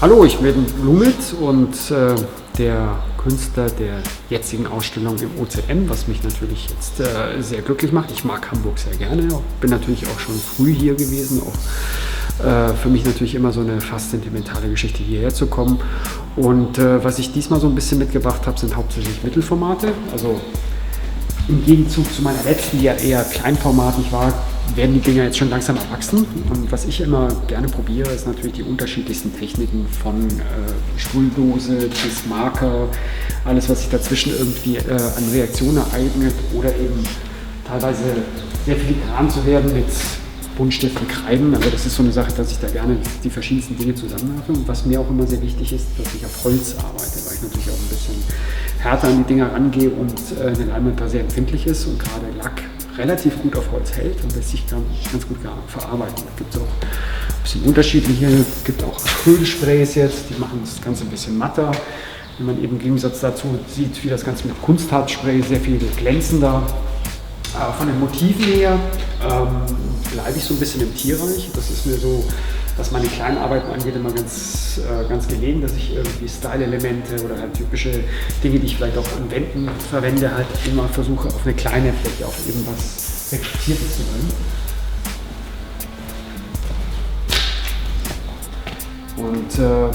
Hallo, ich bin Lumit und der Künstler der jetzigen Ausstellung im OCM, was mich natürlich jetzt sehr glücklich macht. Ich mag Hamburg sehr gerne, bin natürlich auch schon früh hier gewesen, auch für mich natürlich immer so eine fast sentimentale Geschichte, hierher zu kommen. Und was ich diesmal so ein bisschen mitgebracht habe, sind hauptsächlich Mittelformate. Also im Gegenzug zu meiner letzten, die ja eher kleinformatig war, werden die Dinger jetzt schon langsam erwachsen. Und was ich immer gerne probiere, ist natürlich die unterschiedlichsten Techniken von Sprühdose bis Marker, alles was sich dazwischen irgendwie an Reaktionen ereignet oder eben teilweise sehr filigran zu werden mit Buntstiften, Kreiden. Also das ist so eine Sache, dass ich da gerne die verschiedensten Dinge zusammenwerfe. Und was mir auch immer sehr wichtig ist, dass ich auf Holz arbeite, weil ich natürlich auch ein bisschen härter an die Dinger rangehe und der Leinwand da sehr empfindlich ist und gerade Lack relativ gut auf Holz hält und lässt sich ganz gut verarbeiten. Da gibt es auch ein bisschen unterschiedliche, es gibt auch Acrylsprays jetzt, die machen das Ganze ein bisschen matter. Wenn man eben im Gegensatz dazu sieht, wie das Ganze mit Kunstharzspray sehr viel glänzender. Von den Motiven her bleibe ich so ein bisschen im Tierreich. Das ist mir so, was meine kleinen Arbeiten angeht, immer ganz gelegen, dass ich irgendwie Style-Elemente oder halt typische Dinge, die ich vielleicht auch an Wänden verwende, halt immer versuche, auf eine kleine Fläche, auf eben was Reflektiertes zu bringen. Und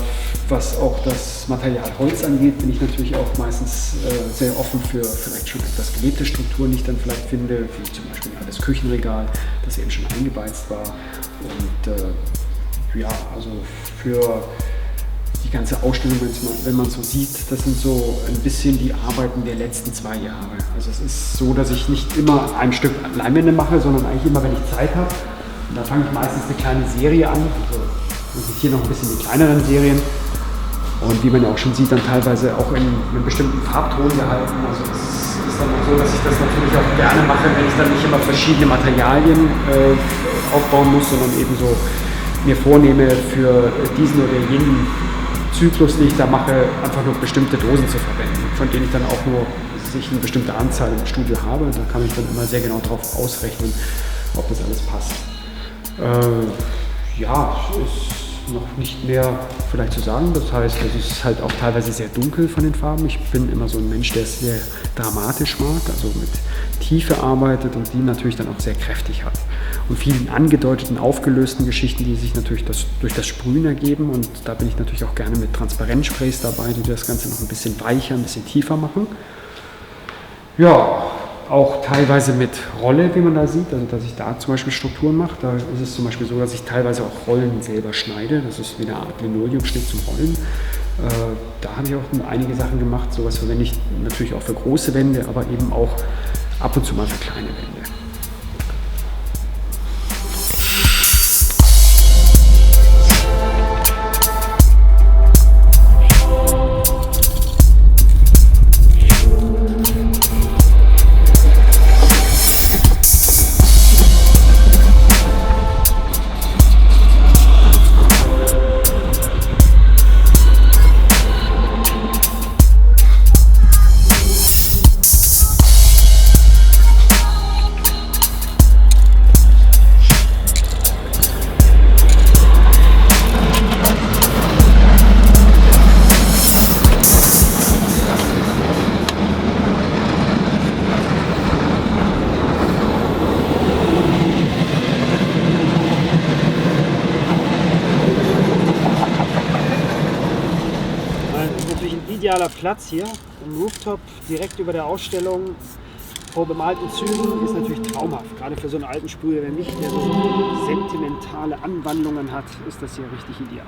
was auch das Material Holz angeht, bin ich natürlich auch meistens sehr offen für vielleicht schon etwas gelebte Strukturen, die ich dann vielleicht finde, wie zum Beispiel das Küchenregal, das eben schon eingebeizt war. Und ja, also für die ganze Ausstellung, wenn man so sieht, das sind so ein bisschen die Arbeiten der letzten 2 Jahre. Also es ist so, dass ich nicht immer ein Stück Leinwände mache, sondern eigentlich immer, wenn ich Zeit habe. Und da fange ich meistens eine kleine Serie an. Also man sieht hier noch ein bisschen die kleineren Serien. Und wie man ja auch schon sieht, dann teilweise auch in einem bestimmten Farbton gehalten. Also es ist dann auch so, dass ich das natürlich auch gerne mache, wenn ich dann nicht immer verschiedene Materialien aufbauen muss, sondern eben so mir vornehme, für diesen oder jenen Zyklus, den ich da mache, einfach nur bestimmte Dosen zu verwenden, von denen ich dann auch nur eine bestimmte Anzahl im Studio habe. Da kann ich dann immer sehr genau darauf ausrechnen, ob das alles passt. Ja, ist noch nicht mehr vielleicht zu sagen. Das heißt, es ist halt auch teilweise sehr dunkel von den Farben. Ich bin immer so ein Mensch, der es sehr dramatisch mag, also mit Tiefe arbeitet und die natürlich dann auch sehr kräftig hat. Und vielen angedeuteten, aufgelösten Geschichten, die sich natürlich durch das Sprühen ergeben. Und da bin ich natürlich auch gerne mit Transparentsprays dabei, die das Ganze noch ein bisschen weicher, ein bisschen tiefer machen. Ja, auch teilweise mit Rolle, wie man da sieht, also dass ich da zum Beispiel Strukturen mache. Da ist es zum Beispiel so, dass ich teilweise auch Rollen selber schneide. Das ist wie eine Art Linoleumschnitt zum Rollen. Da habe ich auch einige Sachen gemacht. Sowas verwende ich natürlich auch für große Wände, aber eben auch ab und zu mal für kleine Wände. Idealer Platz hier im Rooftop, direkt über der Ausstellung, vor bemalten Zügen, ist natürlich traumhaft. Gerade für so einen alten Sprüher wie mich, der so sentimentale Anwandlungen hat, ist das hier richtig ideal.